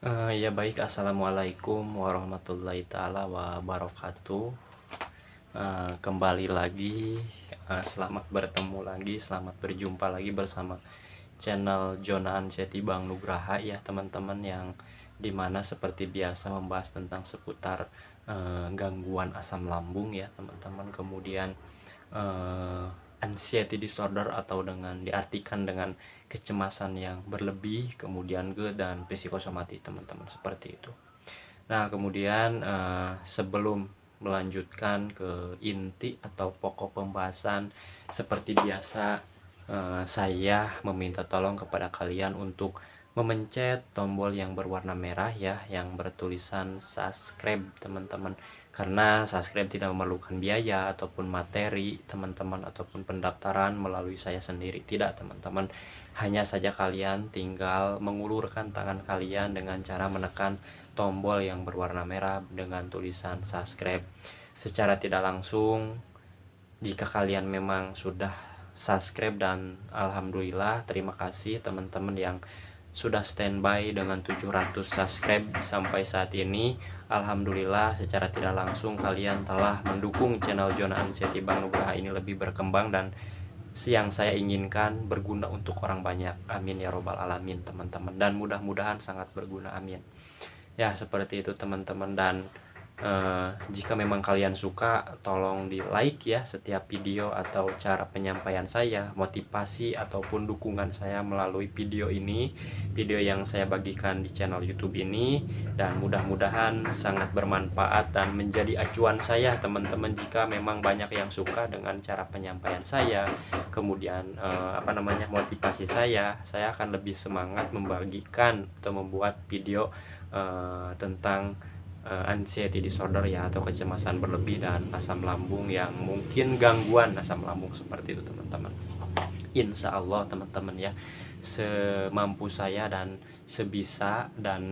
Ya baik, assalamualaikum warahmatullahi taala wabarakatuh. Kembali lagi, selamat bertemu lagi, selamat berjumpa lagi bersama channel Jonaan Seti Bang Nugraha ya teman-teman, yang dimana seperti biasa membahas tentang seputar gangguan asam lambung ya teman-teman. Kemudian anxiety disorder, atau dengan diartikan dengan kecemasan yang berlebih, kemudian GERD dan psikosomatis teman-teman, seperti itu. Nah, kemudian sebelum melanjutkan ke inti atau pokok pembahasan, seperti biasa saya meminta tolong kepada kalian untuk memencet tombol yang berwarna merah ya, yang bertulisan subscribe teman-teman. Karena subscribe tidak memerlukan biaya ataupun materi teman-teman, ataupun pendaftaran melalui saya sendiri, tidak teman-teman. Hanya saja kalian tinggal mengulurkan tangan kalian dengan cara menekan tombol yang berwarna merah dengan tulisan subscribe. Secara tidak langsung, jika kalian memang sudah subscribe, dan alhamdulillah terima kasih teman-teman yang sudah standby dengan 700 subscribe sampai saat ini. Alhamdulillah secara tidak langsung kalian telah mendukung channel Jonaan Seti Bang Nugraha ini lebih berkembang, dan yang saya inginkan berguna untuk orang banyak. Amin ya robbal alamin teman-teman, dan mudah-mudahan sangat berguna, amin ya. Seperti itu teman-teman. Dan jika memang kalian suka, tolong di like ya setiap video atau cara penyampaian saya, motivasi ataupun dukungan saya melalui video ini, video yang saya bagikan di channel YouTube ini. Dan mudah-mudahan sangat bermanfaat dan menjadi acuan saya teman-teman. Jika memang banyak yang suka dengan cara penyampaian saya, kemudian motivasi saya akan lebih semangat membagikan atau membuat video tentang anxiety disorder ya, atau kecemasan berlebih dan asam lambung, yang mungkin gangguan asam lambung, seperti itu teman-teman. Insya Allah teman-teman ya, semampu saya dan sebisa dan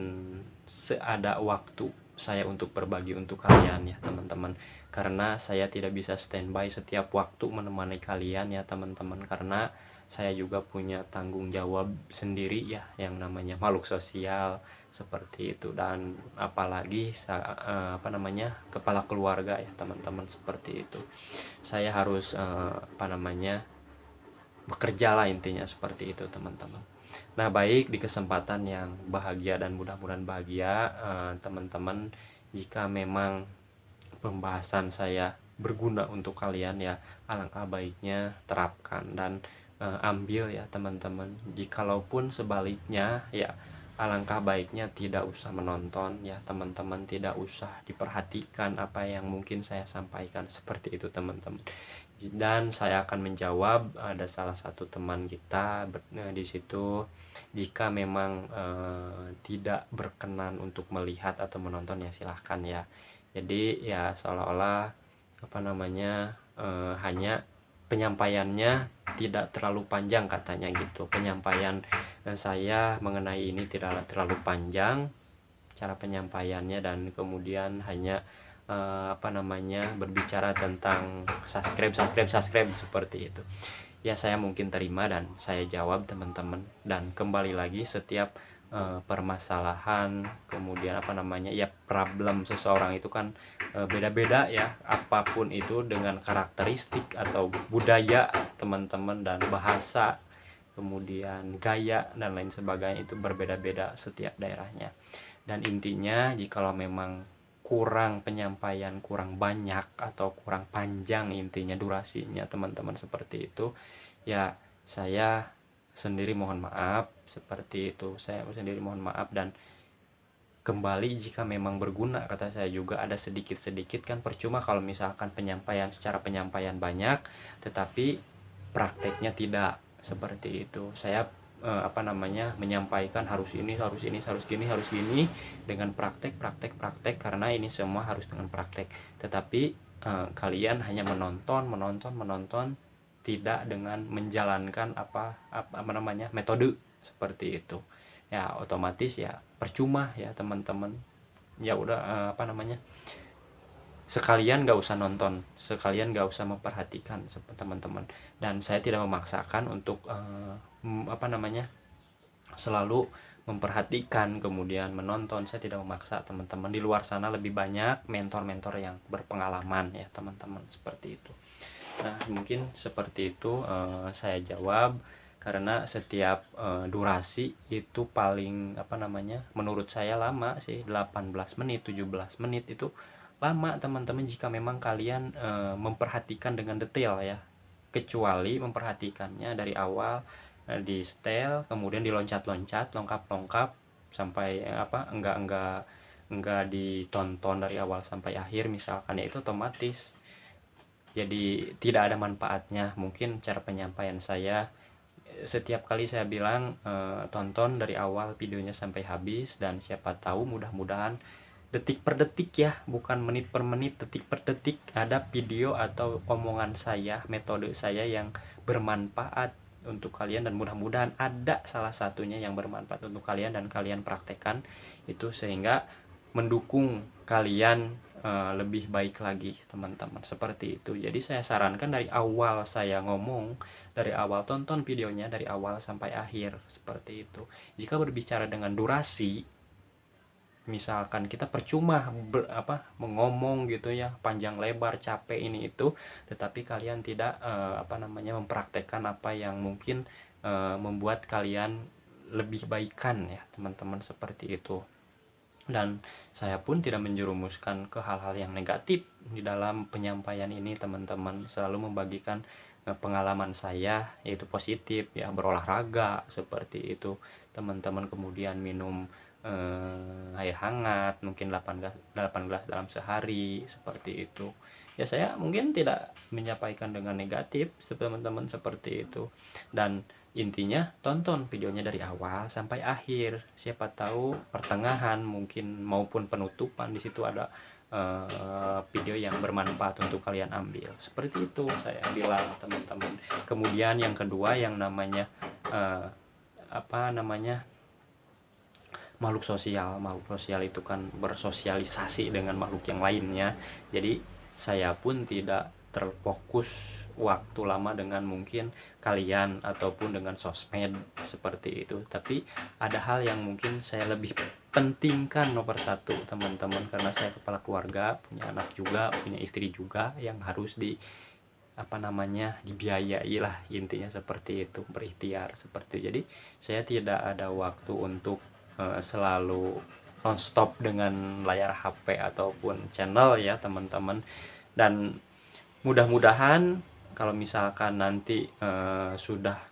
seada waktu saya untuk berbagi untuk kalian ya teman-teman. Karena saya tidak bisa standby setiap waktu menemani kalian ya teman-teman, karena saya juga punya tanggung jawab sendiri ya, yang namanya makhluk sosial, seperti itu. Dan apalagi kepala keluarga ya teman-teman, seperti itu. Saya harus bekerja lah intinya, seperti itu teman-teman. Nah baik, di kesempatan yang bahagia dan mudah-mudahan bahagia teman-teman, jika memang pembahasan saya berguna untuk kalian ya, alangkah baiknya terapkan dan ambil ya teman-teman. Jikalaupun sebaliknya ya, alangkah baiknya tidak usah menonton ya teman-teman, tidak usah diperhatikan apa yang mungkin saya sampaikan, seperti itu teman-teman. Dan saya akan menjawab, ada salah satu teman kita di situ, jika memang tidak berkenan untuk melihat atau menonton ya silahkan ya. Jadi ya seolah-olah hanya penyampaiannya tidak terlalu panjang katanya gitu. Penyampaian saya mengenai ini tidak terlalu panjang cara penyampaiannya, dan kemudian hanya berbicara tentang subscribe seperti itu ya. Saya mungkin terima dan saya jawab teman-teman. Dan kembali lagi, setiap permasalahan, kemudian ya problem seseorang itu kan beda-beda ya, apapun itu, dengan karakteristik atau budaya teman-teman, dan bahasa, kemudian gaya dan lain sebagainya, itu berbeda-beda setiap daerahnya. Dan intinya, jikalau memang kurang penyampaian, kurang banyak atau kurang panjang intinya durasinya teman-teman, seperti itu ya, saya sendiri mohon maaf, seperti itu. Saya sendiri mohon maaf. Dan kembali, jika memang berguna, kata saya juga, ada sedikit-sedikit kan percuma kalau misalkan secara penyampaian banyak tetapi prakteknya tidak, seperti itu. Saya menyampaikan harus ini, harus gini dengan praktek, karena ini semua harus dengan praktek. Tetapi kalian hanya menonton, tidak dengan menjalankan metode, seperti itu ya, otomatis ya percuma ya teman-teman. Ya udah sekalian gak usah nonton, sekalian gak usah memperhatikan teman-teman. Dan saya tidak memaksakan untuk selalu memperhatikan, kemudian menonton. Saya tidak memaksa teman-teman. Di luar sana lebih banyak mentor-mentor yang berpengalaman ya teman-teman, seperti itu. Nah mungkin seperti itu saya jawab, karena setiap durasi itu paling menurut saya lama sih, 18 menit 17 menit itu lama teman-teman, jika memang kalian memperhatikan dengan detail ya, kecuali memperhatikannya dari awal, di setel, kemudian diloncat-loncat, lengkap-lengkap sampai enggak ditonton dari awal sampai akhir misalkan, ya itu otomatis jadi tidak ada manfaatnya. Mungkin cara penyampaian saya, setiap kali saya bilang tonton dari awal videonya sampai habis, dan siapa tahu mudah-mudahan detik per detik ya, bukan menit per menit, detik per detik ada video atau omongan saya, metode saya yang bermanfaat untuk kalian, dan mudah-mudahan ada salah satunya yang bermanfaat untuk kalian dan kalian praktekkan itu, sehingga mendukung kalian lebih baik lagi teman-teman, seperti itu. Jadi saya sarankan dari awal saya ngomong, dari awal tonton videonya dari awal sampai akhir, seperti itu. Jika berbicara dengan durasi, misalkan kita percuma mengomong gitu ya, panjang lebar, capek ini itu, tetapi kalian tidak mempraktekkan apa yang mungkin membuat kalian lebih baikan ya teman-teman, seperti itu. Dan saya pun tidak menjerumuskan ke hal-hal yang negatif di dalam penyampaian ini teman-teman, selalu membagikan pengalaman saya, yaitu positif ya, berolahraga seperti itu teman-teman, kemudian minum air hangat mungkin 8 gelas dalam sehari, seperti itu ya. Saya mungkin tidak menyampaikan dengan negatif teman-teman, seperti itu. Dan intinya tonton videonya dari awal sampai akhir, siapa tahu pertengahan mungkin maupun penutupan di situ ada video yang bermanfaat untuk kalian ambil, seperti itu saya bilang teman-teman. Kemudian yang kedua, yang namanya makhluk sosial itu kan bersosialisasi dengan makhluk yang lainnya. Jadi saya pun tidak terfokus waktu lama dengan mungkin kalian ataupun dengan sosmed, seperti itu. Tapi ada hal yang mungkin saya lebih pentingkan nomor satu teman-teman, karena saya kepala keluarga, punya anak juga, punya istri juga yang harus dibiayai lah, intinya seperti itu, berikhtiar seperti itu. Jadi saya tidak ada waktu untuk selalu nonstop dengan layar HP ataupun channel ya teman-teman. Dan mudah-mudahan kalau misalkan nanti sudah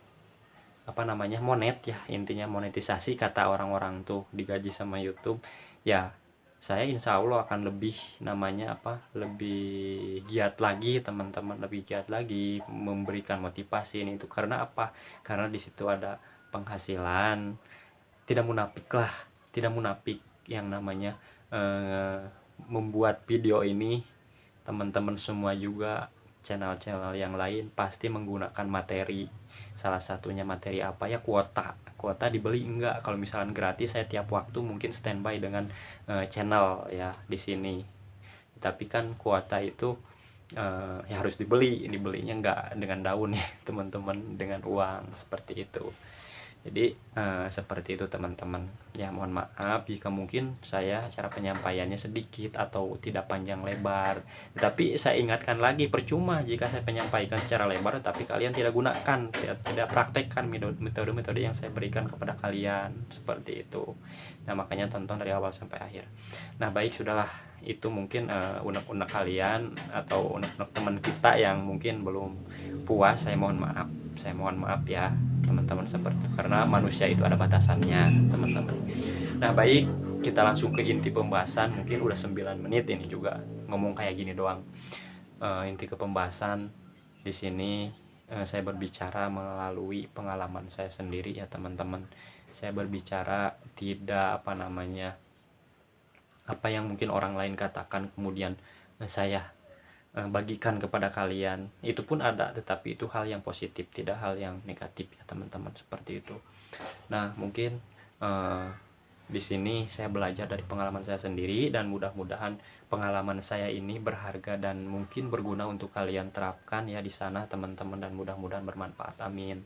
monet ya, intinya monetisasi kata orang-orang tuh, digaji sama YouTube ya, saya insya Allah akan lebih lebih giat lagi teman-teman, lebih giat lagi memberikan motivasi ini itu. Karena apa? Karena di situ ada penghasilan, tidak munafik yang namanya membuat video ini. Teman-teman semua juga channel-channel yang lain pasti menggunakan materi, salah satunya materi apa ya, kuota dibeli. Enggak, kalau misalkan gratis saya tiap waktu mungkin standby dengan channel ya di sini. Tapi kan kuota itu ya harus dibelinya enggak dengan daun ya teman-teman, dengan uang, seperti itu. Jadi seperti itu teman-teman ya. Mohon maaf jika mungkin saya cara penyampaiannya sedikit atau tidak panjang lebar, tapi saya ingatkan lagi, percuma jika saya menyampaikan secara lebar tapi kalian tidak gunakan, tidak praktekkan metode-metode yang saya berikan kepada kalian, seperti itu. Nah makanya tonton dari awal sampai akhir. Nah baik, sudahlah, itu mungkin unek-unek kalian atau unek-unek teman kita yang mungkin belum puas. Saya mohon maaf ya teman-teman, seperti itu, karena manusia itu ada batasannya teman-teman. Nah baik, kita langsung ke inti pembahasan. Mungkin udah 9 menit ini juga ngomong kayak gini doang. Inti ke pembahasan di sini, saya berbicara melalui pengalaman saya sendiri ya teman-teman. Saya berbicara tidak apa yang mungkin orang lain katakan kemudian saya bagikan kepada kalian. Itu pun ada, tetapi itu hal yang positif, tidak hal yang negatif ya teman-teman, seperti itu. Nah mungkin di sini saya belajar dari pengalaman saya sendiri, dan mudah-mudahan pengalaman saya ini berharga dan mungkin berguna untuk kalian terapkan ya di sana teman-teman, dan mudah-mudahan bermanfaat, amin.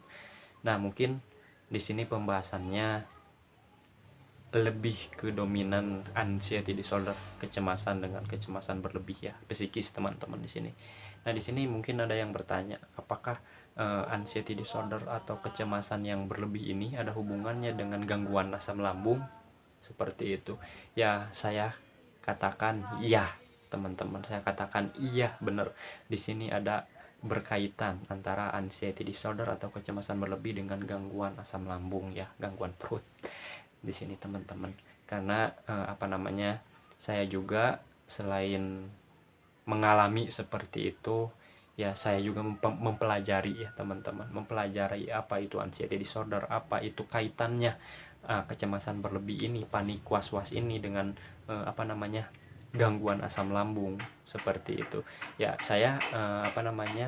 Nah mungkin di sini pembahasannya lebih ke dominan anxiety disorder, kecemasan dengan kecemasan berlebih ya, psikis teman-teman di sini. Nah, di sini mungkin ada yang bertanya, apakah anxiety disorder atau kecemasan yang berlebih ini ada hubungannya dengan gangguan asam lambung? Seperti itu. Ya, saya katakan iya, teman-teman. Saya katakan iya, benar. Di sini ada berkaitan antara anxiety disorder atau kecemasan berlebih dengan gangguan asam lambung ya, gangguan perut di sini teman-teman. Karena saya juga selain mengalami seperti itu ya, saya juga mempelajari ya teman-teman, mempelajari apa itu anxiety disorder, apa itu kaitannya kecemasan berlebih ini, panik was-was ini dengan gangguan asam lambung seperti itu ya. Saya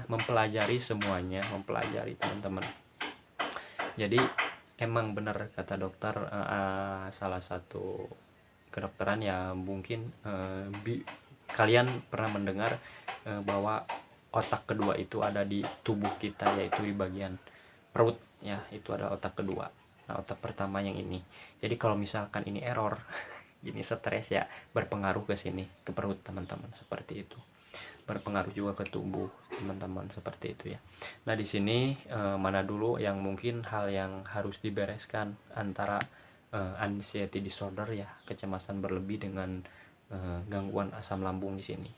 mempelajari semuanya, mempelajari teman-teman. Jadi emang benar kata dokter, salah satu kedokteran ya, mungkin kalian pernah mendengar bahwa otak kedua itu ada di tubuh kita, yaitu di bagian perut ya, itu ada otak kedua. Nah, otak pertama yang ini. Jadi kalau misalkan ini error ini stres ya, berpengaruh ke sini, ke perut teman-teman, seperti itu. Berpengaruh juga ke tubuh teman-teman, seperti itu ya. Nah, di sini mana dulu yang mungkin hal yang harus dibereskan antara anxiety disorder ya, kecemasan berlebih dengan gangguan asam lambung di sini.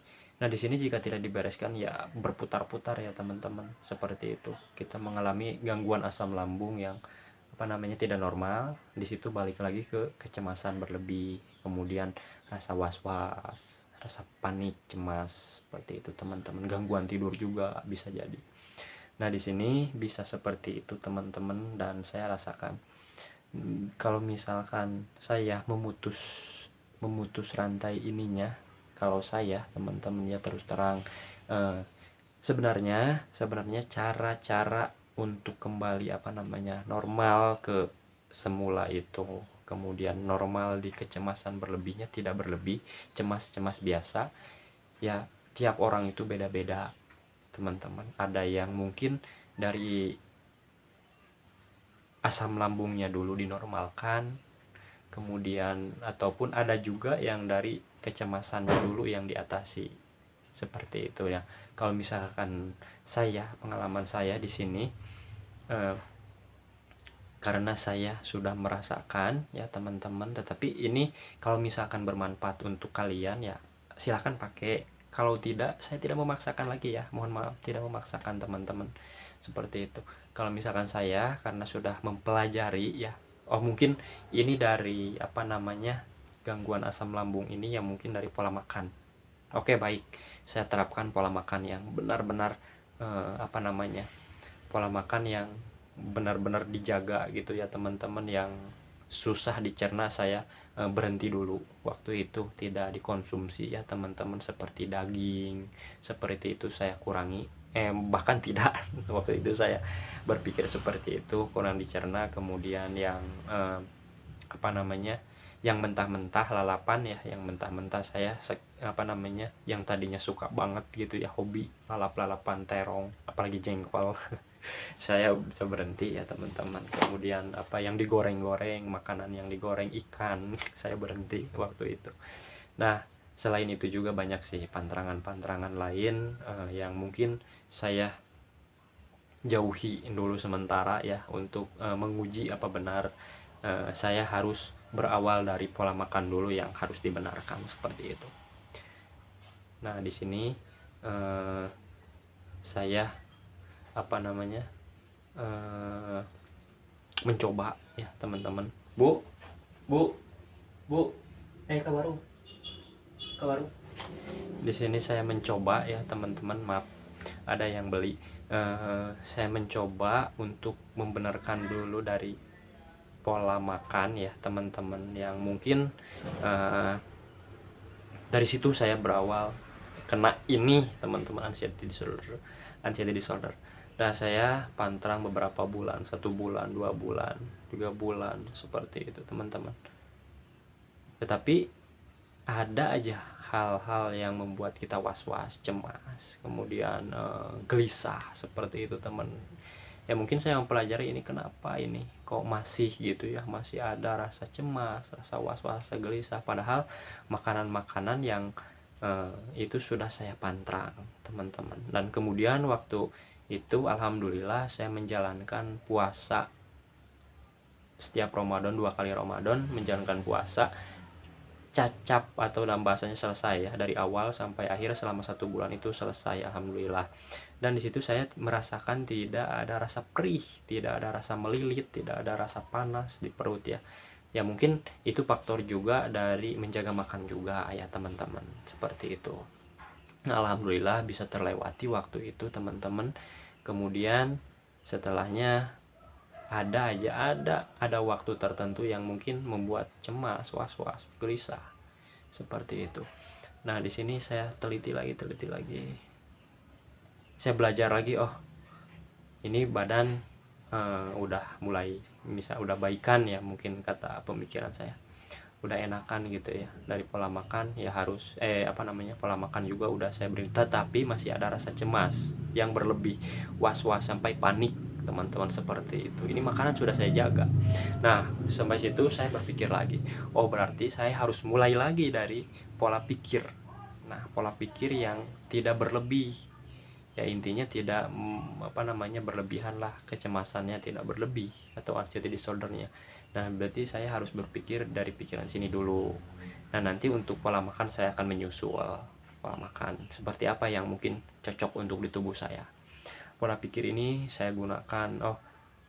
Nah, di sini jika tidak dibereskan ya berputar-putar ya teman-teman, seperti itu. Kita mengalami gangguan asam lambung yang tidak normal. Di situ balik lagi ke kecemasan berlebih, kemudian rasa was-was, rasa panik, cemas, seperti itu teman-teman. Gangguan tidur juga bisa jadi. Nah, di sini bisa seperti itu teman-teman, dan saya rasakan kalau misalkan saya memutus rantai ininya, kalau saya teman-teman ya, terus terang sebenarnya cara-cara untuk kembali normal ke semula itu, kemudian normal di kecemasan berlebihnya, tidak berlebih, cemas-cemas biasa ya, tiap orang itu beda-beda teman-teman. Ada yang mungkin dari asam lambungnya dulu dinormalkan, kemudian ataupun ada juga yang dari kecemasannya dulu yang diatasi, seperti itu ya. Kalau misalkan pengalaman saya di sini, karena saya sudah merasakan ya teman-teman. Tetapi ini kalau misalkan bermanfaat untuk kalian ya silahkan pakai, kalau tidak saya tidak memaksakan lagi ya, mohon maaf, tidak memaksakan teman-teman, seperti itu. Kalau misalkan saya karena sudah mempelajari ya, mungkin ini dari gangguan asam lambung ini ya, mungkin dari pola makan. Oke, baik, saya terapkan pola makan yang benar-benar pola makan yang benar-benar dijaga gitu ya teman-teman, yang susah dicerna. Saya berhenti dulu waktu itu, tidak dikonsumsi ya teman-teman, seperti daging, seperti itu saya kurangi, bahkan tidak waktu itu saya berpikir seperti itu, kurang dicerna. Kemudian yang yang mentah-mentah, lalapan ya, yang mentah-mentah saya yang tadinya suka banget gitu ya, hobi lalap-lalapan terong, apalagi jengkol saya bisa berhenti ya teman-teman. Kemudian yang digoreng-goreng, makanan yang digoreng, ikan saya berhenti waktu itu. Nah, selain itu juga banyak sih pantangan-pantangan lain yang mungkin saya jauhi dulu sementara ya, untuk menguji apa benar saya harus berawal dari pola makan dulu yang harus dibenarkan, seperti itu. Nah, di sini saya mencoba ya teman-teman. Bu ke warung, di sini saya mencoba ya teman-teman, maaf ada yang beli. Saya mencoba untuk membenarkan dulu dari pola makan ya teman-teman, yang mungkin dari situ saya berawal kena ini teman-teman, anxiety disorder. Nah, saya pantrang beberapa bulan, 1 bulan, 2 bulan, 3 bulan, seperti itu teman-teman. Tetapi ada aja hal-hal yang membuat kita was-was, cemas, kemudian gelisah, seperti itu teman. Ya mungkin saya mempelajari ini kenapa ini kok masih gitu ya, masih ada rasa cemas, rasa was-was, rasa gelisah, padahal makanan-makanan yang itu sudah saya pantrang teman-teman. Dan kemudian waktu itu alhamdulillah saya menjalankan puasa setiap Ramadan, 2 kali Ramadan menjalankan puasa cacap atau dalam bahasanya selesai ya, dari awal sampai akhir selama 1 bulan itu selesai alhamdulillah. Dan di situ saya merasakan tidak ada rasa perih, tidak ada rasa melilit, tidak ada rasa panas di perut ya. Ya mungkin itu faktor juga dari menjaga makan juga ya teman-teman, seperti itu. Nah, alhamdulillah bisa terlewati waktu itu teman-teman. Kemudian setelahnya ada waktu tertentu yang mungkin membuat cemas, was-was, gelisah seperti itu. Nah, di sini saya teliti lagi. Saya belajar lagi, oh ini badan udah mulai udah baikan ya, mungkin kata pemikiran saya. Udah enakan gitu ya, dari pola makan ya harus pola makan juga udah saya beri, tetapi masih ada rasa cemas yang berlebih, was-was sampai panik teman-teman, seperti itu. Ini makanan sudah saya jaga. Nah, sampai situ saya berpikir lagi, oh berarti saya harus mulai lagi dari pola pikir. Nah, pola pikir yang tidak berlebih ya, intinya tidak berlebihan lah, kecemasannya tidak berlebih atau anxiety disordernya. Nah, berarti saya harus berpikir dari pikiran sini dulu. Nah, nanti untuk pola makan saya akan menyusul pola makan seperti apa yang mungkin cocok untuk di tubuh saya. Pola pikir ini saya gunakan,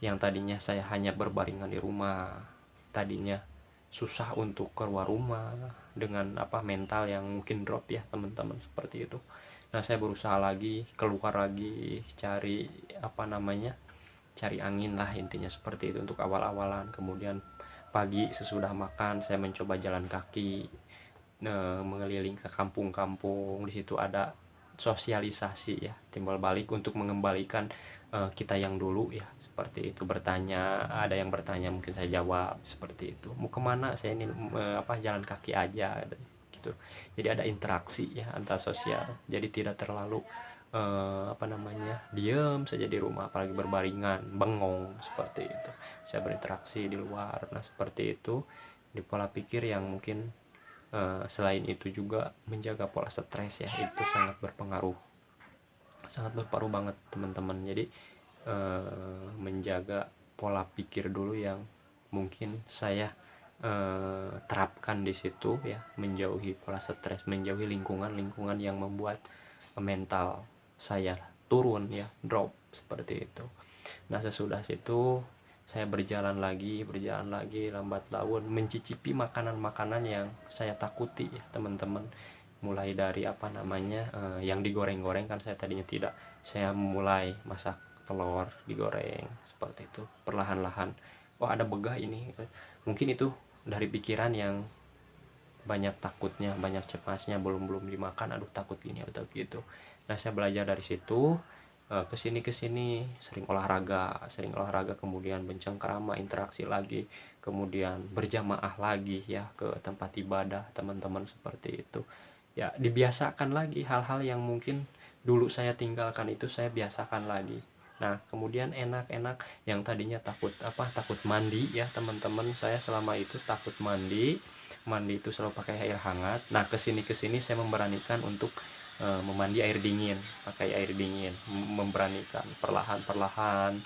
yang tadinya saya hanya berbaringan di rumah, tadinya susah untuk keluar rumah dengan mental yang mungkin drop ya teman-teman, seperti itu. Nah, saya berusaha lagi, keluar lagi, cari cari angin lah, intinya seperti itu untuk awal-awalan. Kemudian pagi sesudah makan saya mencoba jalan kaki, mengeliling ke kampung-kampung. Di situ ada sosialisasi ya, timbal balik untuk mengembalikan kita yang dulu ya, seperti itu. Bertanya, ada yang bertanya mungkin saya jawab, seperti itu. Mau kemana? Saya ini jalan kaki aja gitu. Jadi ada interaksi ya antar sosial, jadi tidak terlalu diam saja di rumah, apalagi berbaringan bengong, seperti itu. Saya berinteraksi di luar. Nah, seperti itu di pola pikir yang mungkin selain itu juga menjaga pola stres ya, itu sangat berpengaruh banget teman-teman. Jadi menjaga pola pikir dulu yang mungkin saya terapkan di situ ya, menjauhi pola stres, menjauhi lingkungan yang membuat mental saya turun ya, drop, seperti itu. Nah, sesudah situ saya berjalan lagi lambat laun mencicipi makanan-makanan yang saya takuti ya teman-teman. Mulai dari yang digoreng-goreng kan saya tadinya tidak, saya mulai masak telur digoreng, seperti itu. Perlahan-lahan, ada begah ini, mungkin itu dari pikiran yang banyak takutnya, banyak cemasnya, belum dimakan, aduh takut gini atau gitu. Nah, saya belajar dari situ, kesini sering olahraga, kemudian bercengkrama, interaksi lagi, kemudian berjamaah lagi ya ke tempat ibadah teman-teman, seperti itu ya. Dibiasakan lagi hal-hal yang mungkin dulu saya tinggalkan, itu saya biasakan lagi. Nah, kemudian enak-enak, yang tadinya takut mandi ya teman-teman, saya selama itu takut mandi itu selalu pakai air hangat. Nah, kesini saya memberanikan untuk memandi air dingin, pakai air dingin, memberanikan perlahan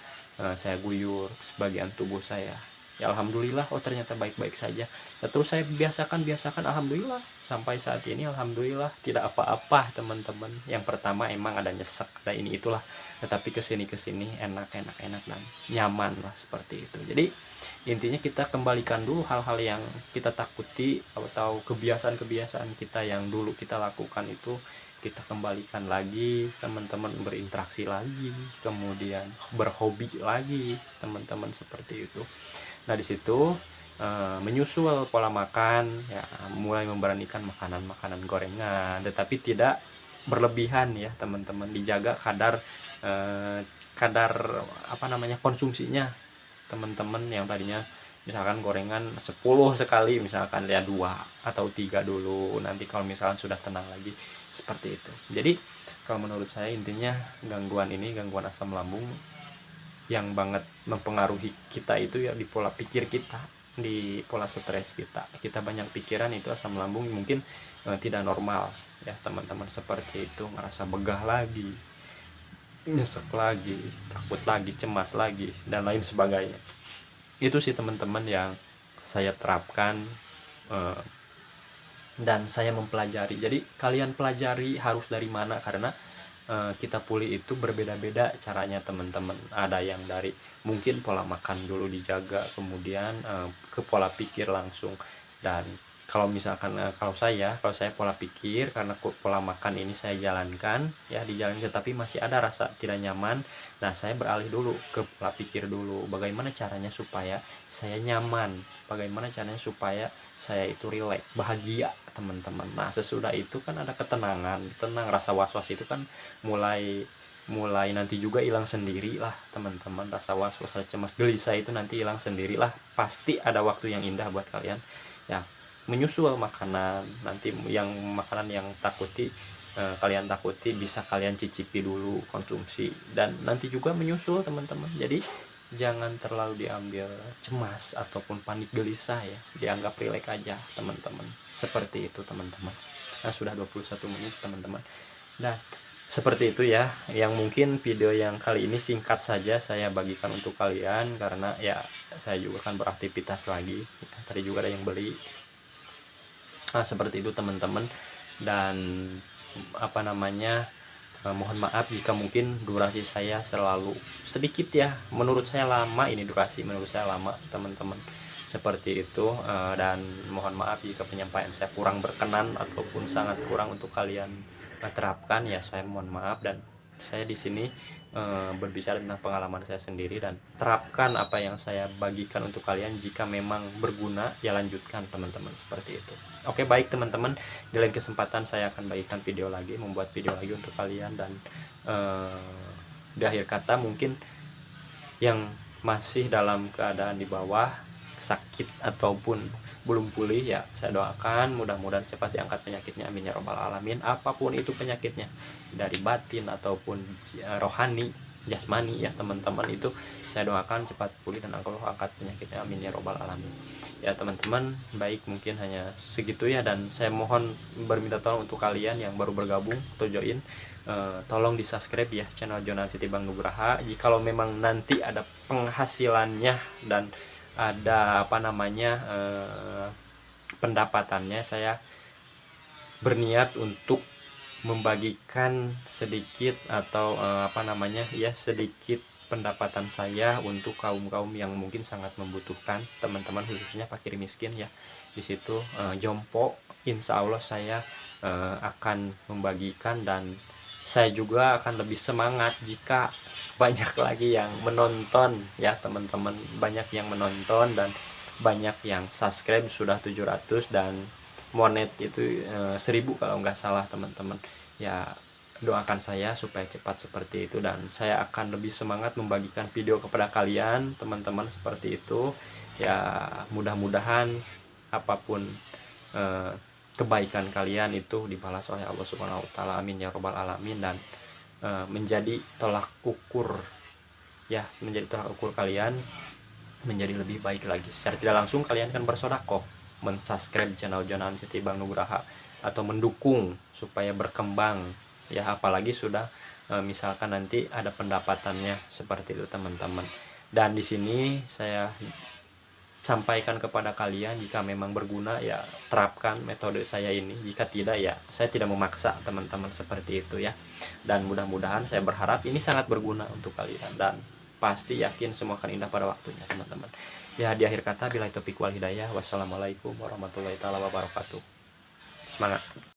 saya guyur sebagian tubuh saya ya. Alhamdulillah, ternyata baik-baik saja ya. Terus saya biasakan, alhamdulillah sampai saat ini, alhamdulillah tidak apa-apa teman-teman. Yang pertama emang ada nyesek, ada ini itulah, tetapi kesini enak dan nyaman lah, seperti itu. Jadi intinya kita kembalikan dulu hal-hal yang kita takuti, atau kebiasaan kita yang dulu kita lakukan itu kita kembalikan lagi teman-teman, berinteraksi lagi, kemudian berhobi lagi teman-teman, seperti itu. Nah, di situ menyusul pola makan ya, mulai memberanikan makanan gorengan, tetapi tidak berlebihan ya teman-teman. Dijaga kadar konsumsinya teman-teman. Yang tadinya misalkan gorengan 10 sekali, misalkan ya 2 atau 3 dulu, nanti kalau misalkan sudah tenang lagi, seperti itu. Jadi kalau menurut saya intinya gangguan asam lambung yang banget mempengaruhi kita itu ya di pola pikir kita, di pola stres kita. Kita banyak pikiran, itu asam lambung mungkin tidak normal ya teman-teman, seperti itu, ngerasa begah lagi, nyesek lagi, takut lagi, cemas lagi, dan lain sebagainya. Itu sih teman-teman yang saya terapkan, dan saya mempelajari. Jadi kalian pelajari harus dari mana, karena kita pulih itu berbeda-beda caranya teman-teman. Ada yang dari mungkin pola makan dulu dijaga, kemudian ke pola pikir langsung. Dan kalau misalkan kalau saya pola pikir, karena pola makan ini saya jalankan ya, dijalankan, tapi masih ada rasa tidak nyaman. Nah, saya beralih dulu ke pola pikir dulu, bagaimana caranya supaya saya nyaman, bagaimana caranya supaya saya itu rileks, bahagia teman-teman. Nah, sesudah itu kan ada ketenangan, tenang, rasa was-was itu kan mulai nanti juga hilang sendiri lah teman-teman. Rasa was-was, rasa cemas, gelisah itu nanti hilang sendiri lah. Pasti ada waktu yang indah buat kalian ya, menyusul makanan. Nanti yang makanan yang kalian takuti bisa kalian cicipi dulu, konsumsi, dan nanti juga menyusul teman-teman. Jadi jangan terlalu diambil cemas ataupun panik gelisah ya, dianggap rileks aja teman-teman, seperti itu teman-teman. Nah, sudah 21 menit teman-teman. Nah, seperti itu ya, yang mungkin video yang kali ini singkat saja saya bagikan untuk kalian, karena ya saya juga kan beraktivitas lagi ya, tadi juga ada yang beli. Nah, seperti itu teman-teman. Dan apa namanya, mohon maaf jika mungkin durasi saya selalu sedikit ya, menurut saya lama, ini durasi menurut saya lama teman-teman, seperti itu. Dan mohon maaf jika penyampaian saya kurang berkenan ataupun sangat kurang untuk kalian terapkan ya, saya mohon maaf. Dan saya di sini berbicara tentang pengalaman saya sendiri, dan terapkan apa yang saya bagikan untuk kalian. Jika memang berguna ya lanjutkan teman-teman, seperti itu. Oke, baik teman-teman, di lain kesempatan saya akan bagikan video lagi, membuat video lagi untuk kalian. Dan di akhir kata, mungkin yang masih dalam keadaan di bawah, sakit ataupun belum pulih ya, saya doakan mudah-mudahan cepat diangkat penyakitnya, amin ya robbal alamin. Apapun itu penyakitnya, dari batin ataupun rohani, jasmani ya teman-teman, itu saya doakan cepat pulih dan Allah angkat penyakitnya, amin ya robbal alamin. Ya teman-teman, baik, mungkin hanya segitu ya. Dan saya mohon berminta tolong untuk kalian yang baru bergabung atau join, tolong di subscribe ya channel Jonan City Bang Nugraha. Jikalau memang nanti ada penghasilannya dan ada apa namanya pendapatannya, saya berniat untuk membagikan sedikit atau apa namanya ya, sedikit pendapatan saya untuk kaum-kaum yang mungkin sangat membutuhkan teman-teman, khususnya fakir miskin ya. Di situ jompo, insya Allah saya akan membagikan. Dan saya juga akan lebih semangat jika banyak lagi yang menonton ya teman-teman, banyak yang menonton dan banyak yang subscribe. Sudah 700 dan monet itu 1000 kalau nggak salah teman-teman ya. Doakan saya supaya cepat seperti itu, dan saya akan lebih semangat membagikan video kepada kalian teman-teman, seperti itu ya. Mudah-mudahan apapun kebaikan kalian itu dibalas oleh Allah Subhanahu wa taala, amin ya robbal alamin. Dan menjadi tolak ukur ya, menjadi tolak ukur kalian menjadi lebih baik lagi. Secara tidak langsung kalian kan bersedekah, mensubscribe channel Jonan City Bang Nugraha, atau mendukung supaya berkembang ya. Apalagi sudah misalkan nanti ada pendapatannya, seperti itu teman-teman. Dan di sini saya sampaikan kepada kalian, jika memang berguna ya terapkan metode saya ini, jika tidak ya saya tidak memaksa teman-teman, seperti itu ya. Dan mudah-mudahan, saya berharap ini sangat berguna untuk kalian, dan pasti yakin semua akan indah pada waktunya teman-teman ya. Di akhir kata, billahi taufiq wal hidayah, wassalamualaikum warahmatullahi wabarakatuh. Semangat.